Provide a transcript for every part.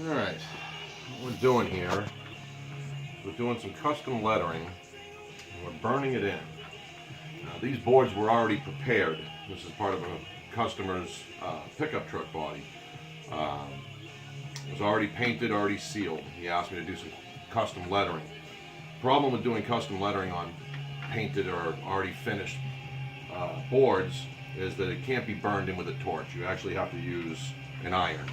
Alright, what we're doing here, we're doing some custom lettering, and we're burning it in. Now these boards were already prepared. This is part of a customer's pickup truck body. It was already painted, already sealed. He asked me to do some custom lettering. Problem with doing custom lettering on painted or already finished boards is that it can't be burned in with a torch. You actually have to use an iron.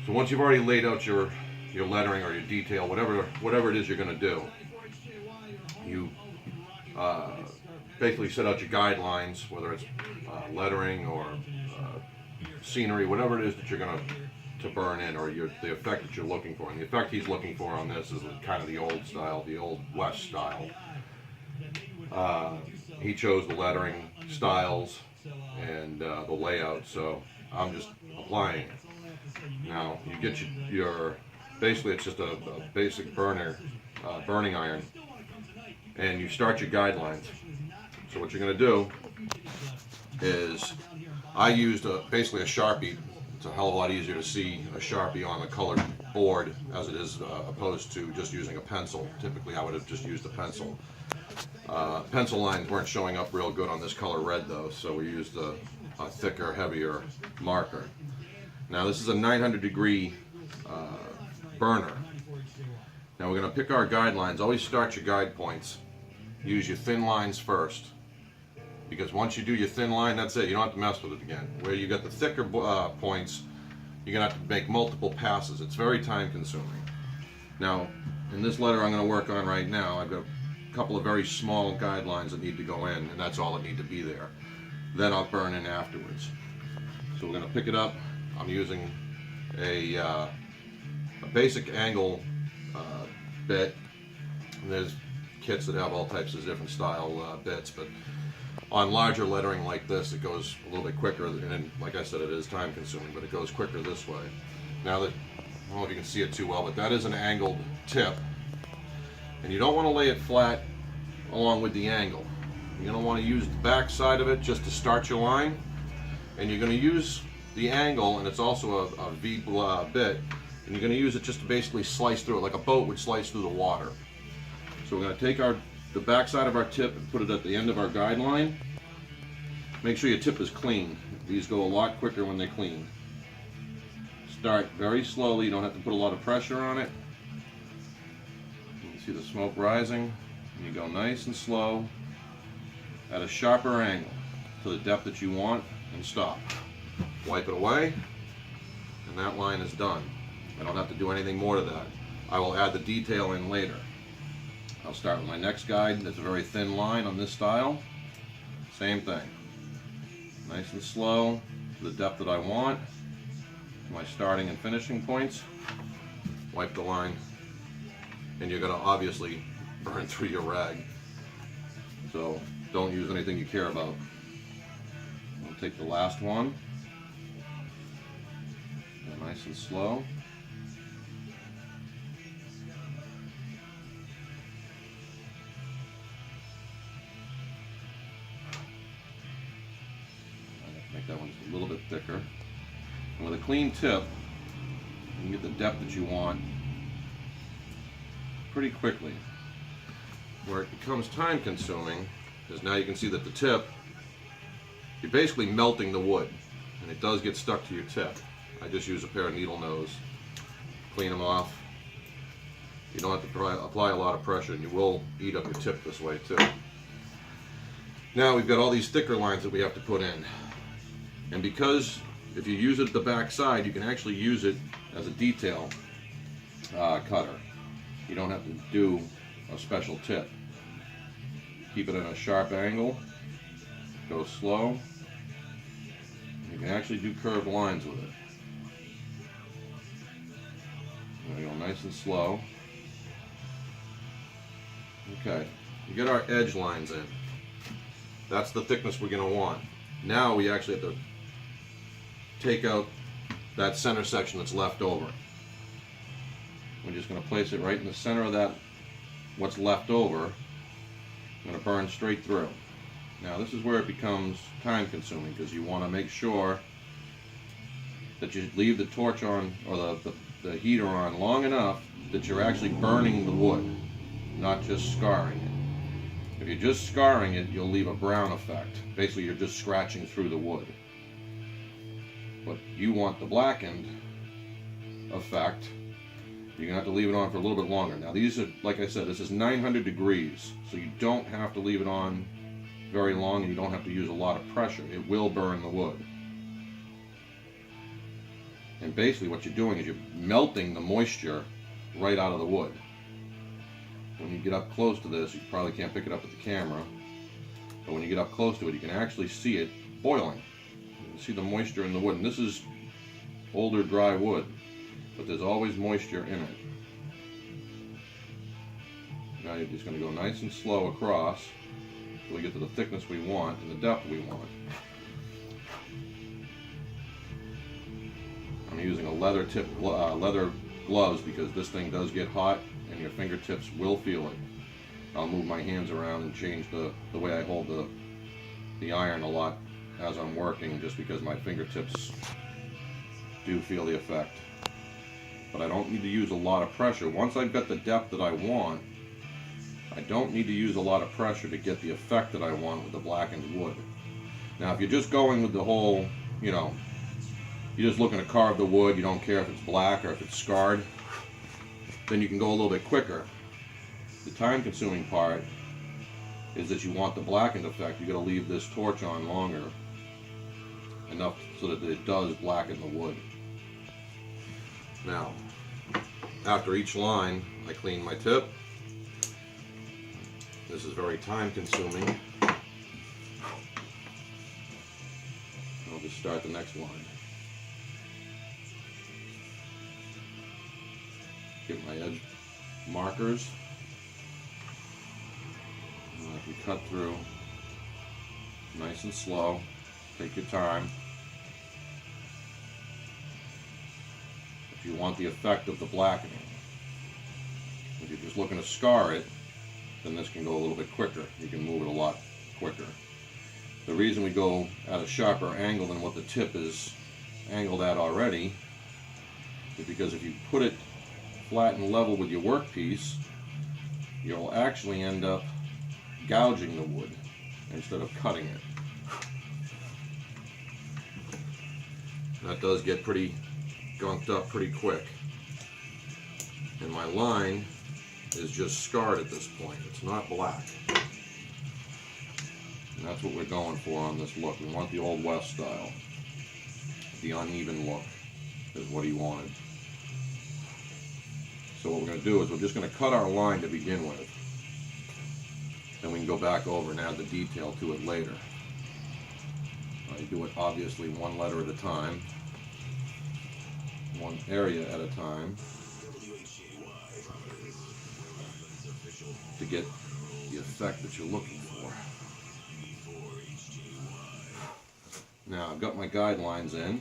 So once you've already laid out your lettering or your detail, whatever it is you're going to do, you basically set out your guidelines, whether it's lettering or scenery, whatever it is that you're going to burn in, or the effect that you're looking for. And the effect he's looking for on this is kind of the old style, the old West style. He chose the lettering styles and the layout, so I'm just applying it. Now you get your basically it's just a basic burning iron, and you start your guidelines. So what you're going to do is, I used basically a Sharpie. It's a hell of a lot easier to see a Sharpie on a colored board as it is opposed to just using a pencil. Typically I would have just used a pencil. Pencil lines weren't showing up real good on this color red though, so we used a thicker, heavier marker. Now this is a 900 degree burner. Now we're going to pick our guidelines. Always start your guide points. Use your thin lines first, because once you do your thin line, that's it. You don't have to mess with it again. Where you got the thicker points, you're going to have to make multiple passes. It's very time consuming. Now in this letter I'm going to work on right now, I've got a couple of very small guidelines that need to go in, and that's all that need to be there. Then I'll burn in afterwards. So we're going to pick it up. I'm using a basic angle bit. And there's kits that have all types of different style bits, but on larger lettering like this, it goes a little bit quicker. And like I said, it is time consuming, but it goes quicker this way. Now that, I don't know if you can see it too well, but that is an angled tip, and you don't want to lay it flat along with the angle. You're going to want to use the back side of it just to start your line, and you're going to use the angle, and it's also a V bit, and you're going to use it just to basically slice through it like a boat would slice through the water. So we're going to take the back side of our tip and put it at the end of our guideline. Make sure your tip is clean. These go a lot quicker when they're clean. Start very slowly. You don't have to put a lot of pressure on it. You can see the smoke rising. And you go nice and slow at a sharper angle to the depth that you want, and stop. Wipe it away, and that line is done. I don't have to do anything more to that. I will add the detail in later. I'll start with my next guide. There's a very thin line on this style. Same thing. Nice and slow to the depth that I want. My starting and finishing points. Wipe the line, and you're going to obviously burn through your rag. So don't use anything you care about. I'll take the last one. Nice and slow. Make that one just a little bit thicker. And with a clean tip, you can get the depth that you want pretty quickly. Where it becomes time consuming is now you can see that the tip, you're basically melting the wood, and it does get stuck to your tip. I just use a pair of needle nose, clean them off. You don't have to apply a lot of pressure, and you will eat up your tip this way too. Now we've got all these thicker lines that we have to put in. And because if you use it at the back side, you can actually use it as a detail cutter. You don't have to do a special tip. Keep it at a sharp angle, go slow. You can actually do curved lines with it. There we go, nice and slow. Okay, you get our edge lines in. That's the thickness we're going to want. Now we actually have to take out that center section that's left over. We're just going to place it right in the center of that, what's left over. I'm going to burn straight through. Now this is where it becomes time consuming, because you want to make sure that you leave the torch on, or the heater on long enough that you're actually burning the wood, not just scarring it. If you're just scarring it, you'll leave a brown effect. Basically, you're just scratching through the wood. But you want the blackened effect, you're going to have to leave it on for a little bit longer. Now these are, like I said, this is 900 degrees, so you don't have to leave it on very long, and you don't have to use a lot of pressure. It will burn the wood. And basically what you're doing is you're melting the moisture right out of the wood. When you get up close to this, you probably can't pick it up with the camera, but when you get up close to it, you can actually see it boiling. You can see the moisture in the wood, and this is older dry wood, but there's always moisture in it. Now you're just going to go nice and slow across until we get to the thickness we want and the depth we want. I'm using a leather gloves because this thing does get hot and your fingertips will feel it. I'll move my hands around and change the way I hold the iron a lot as I'm working, just because my fingertips do feel the effect. But I don't need to use a lot of pressure. Once I've got the depth that I want, I don't need to use a lot of pressure to get the effect that I want with the blackened wood. Now if you're just going with the whole, you're just looking to carve the wood, you don't care if it's black or if it's scarred, then you can go a little bit quicker. The time consuming part is that you want the blackened effect. You got to leave this torch on longer, enough so that it does blacken the wood. Now, after each line, I clean my tip. This is very time consuming. I'll just start the next line. Get my edge markers. And I can cut through nice and slow. Take your time. If you want the effect of the blackening. If you're just looking to scar it, then this can go a little bit quicker. You can move it a lot quicker. The reason we go at a sharper angle than what the tip is angled at already is because if you put it flat and level with your workpiece, you'll actually end up gouging the wood instead of cutting it. That does get pretty gunked up pretty quick. And my line is just scarred at this point. It's not black. And that's what we're going for on this look. We want the Old West style. The uneven look is what he wanted. So what we're going to do is we're just going to cut our line to begin with. Then we can go back over and add the detail to it later. I do it obviously one letter at a time, one area at a time, to get the effect that you're looking for. Now I've got my guidelines in.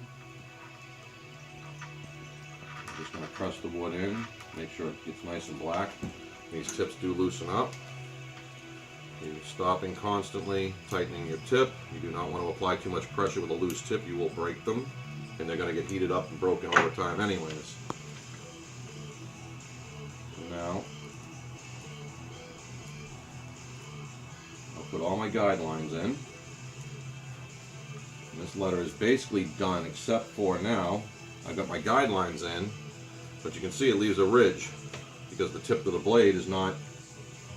I'm just going to press the wood in, make sure it gets nice and black. These tips do loosen up. You're stopping constantly, tightening your tip. You do not want to apply too much pressure with a loose tip. You will break them, and they're going to get heated up and broken over time anyways. Now, I'll put all my guidelines in. And this letter is basically done, except for now, I've got my guidelines in, but you can see it leaves a ridge because the tip of the blade is not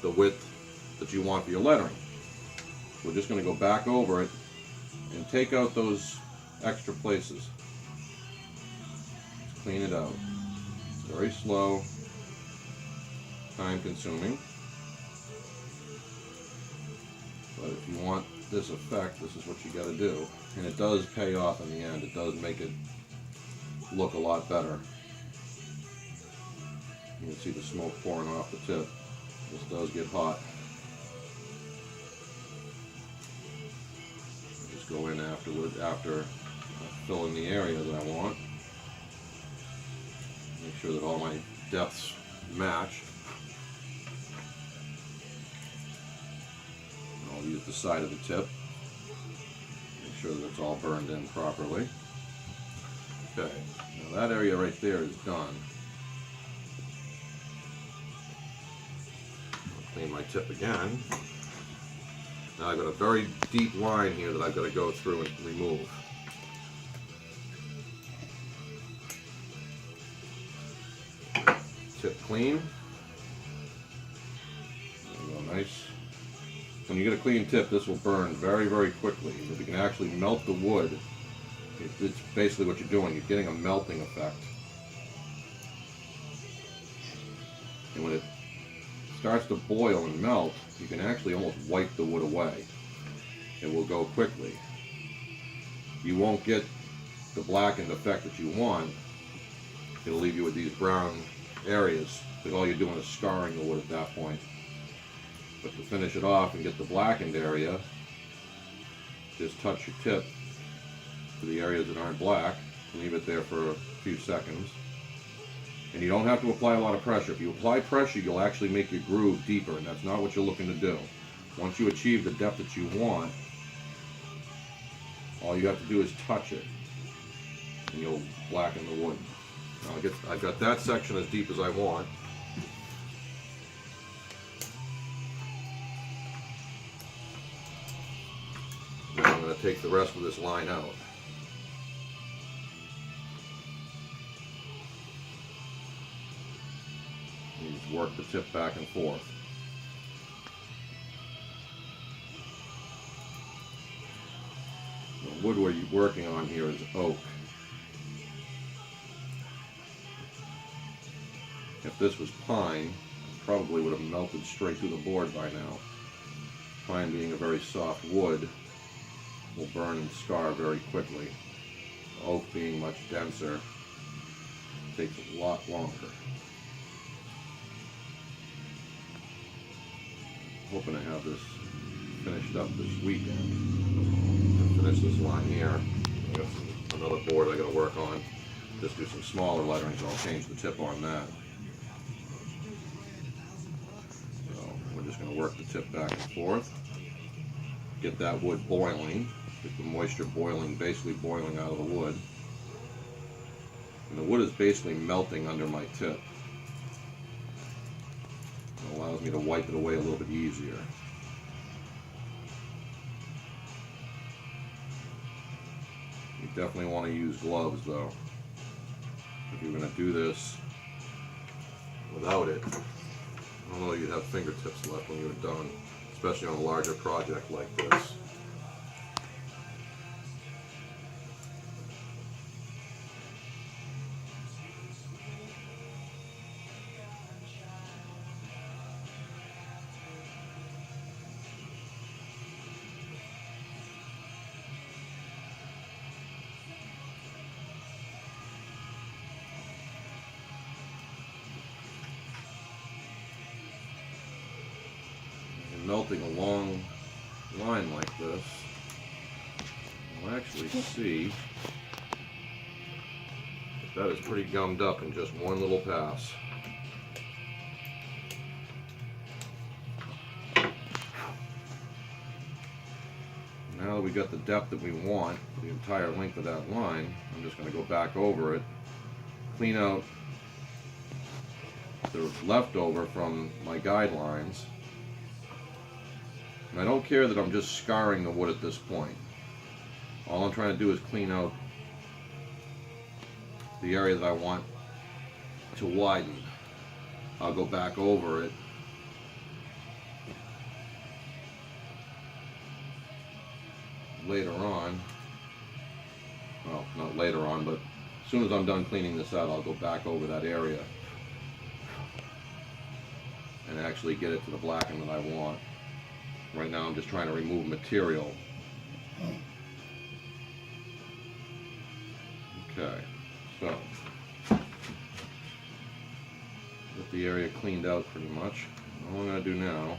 the width that you want for your lettering. We're just going to go back over it and take out those extra places. Just clean it out. Very slow, time consuming. But if you want this effect, this is what you got to do. And it does pay off in the end. It does make it look a lot better. You can see the smoke pouring off the tip. This does get hot. Just go in afterward, after I fill in the area that I want. Make sure that all my depths match. I'll use the side of the tip. Make sure that it's all burned in properly. Okay, now that area right there is done. I'll clean my tip again. Now I've got a very deep line here that I've got to go through and remove. Tip clean. There we go, nice. When you get a clean tip, this will burn very, very quickly. If you can actually melt the wood, it's basically what you're doing. You're getting a melting effect. And when it starts to boil and melt, you can actually almost wipe the wood away. It will go quickly. You won't get the blackened effect that you want. It'll leave you with these brown areas, because all you're doing is scarring the wood at that point. But to finish it off and get the blackened area, just touch your tip to the areas that aren't black, leave it there for a few seconds. And you don't have to apply a lot of pressure. If you apply pressure, you'll actually make your groove deeper, and that's not what you're looking to do. Once you achieve the depth that you want, all you have to do is touch it, and you'll blacken the wood. Now I've got that section as deep as I want. Now I'm going to take the rest of this line out. You just work the tip back and forth. The wood we're working on here is oak. If this was pine, it probably would have melted straight through the board by now. Pine, being a very soft wood, will burn and scar very quickly. Oak, being much denser, takes a lot longer. I'm hoping to have this finished up this weekend. Finish this line here. I got another board I got to work on. Just do some smaller lettering, so I'll change the tip on that. So we're just going to work the tip back and forth. Get that wood boiling. Get the moisture boiling, basically boiling out of the wood. And the wood is basically melting under my tip. It allows me to wipe it away a little bit easier. You definitely want to use gloves though. If you're going to do this without it, I don't know if you'd have fingertips left when you're done, especially on a larger project like this. Melting a long line like this, you'll actually see that is pretty gummed up in just one little pass. Now that we got the depth that we want for the entire length of that line, I'm just going to go back over it, clean out the leftover from my guidelines. And I don't care that I'm just scarring the wood at this point. All I'm trying to do is clean out the area that I want to widen. I'll go back over it later on. Well, not later on, but as soon as I'm done cleaning this out, I'll go back over that area and actually get it to the blacken that I want. Right now I'm just trying to remove material. Okay, so get the area cleaned out pretty much. All I'm going to do now,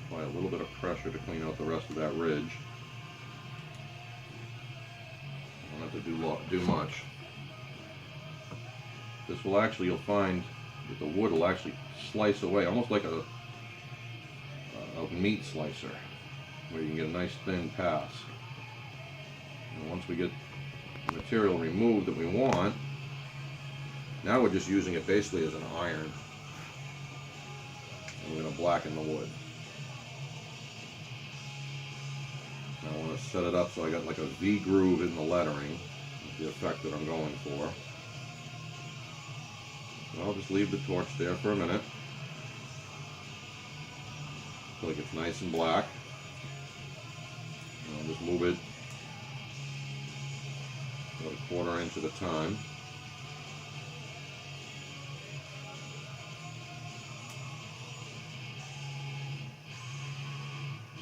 apply a little bit of pressure to clean out the rest of that ridge. I don't have to do much. This will actually, you'll find that the wood will actually slice away, almost like a meat slicer, where you can get a nice thin pass. And once we get the material removed that we want, now we're just using it basically as an iron. And we're going to blacken the wood. Now I want to set it up so I got like a V groove in the lettering, the effect that I'm going for. So I'll just leave the torch there for a minute until it gets nice and black. And I'll just move it about a 1/4 inch at a time.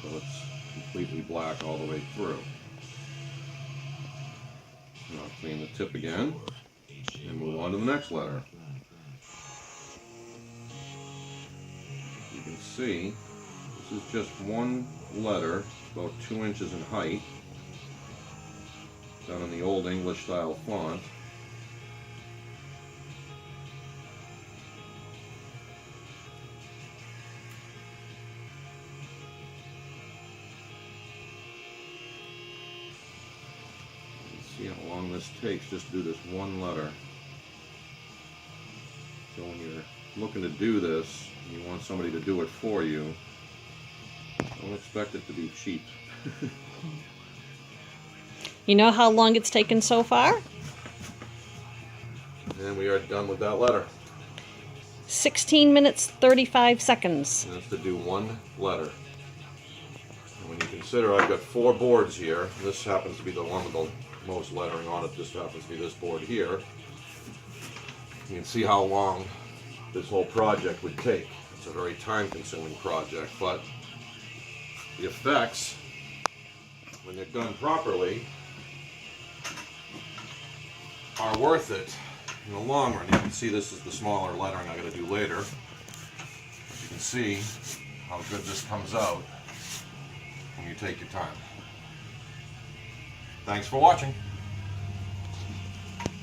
So it's completely black all the way through. And I'll clean the tip again and move on to the next letter. You can see this is just one letter, about 2 inches in height, done in the old English style font. See how long this takes just to do this one letter. So when you're looking to do this, and you want somebody to do it for you, don't expect it to be cheap. You know how long it's taken so far? And we are done with that letter. 16 minutes, 35 seconds. And that's to do one letter. And when you consider I've got 4 boards here, this happens to be the one with the most lettering on it, this happens to be this board here, you can see how long this whole project would take. It's a very time-consuming project, but the effects, when they're done properly, are worth it in the long run. You can see this is the smaller lettering I got to do later. You can see how good this comes out when you take your time. Thanks for watching.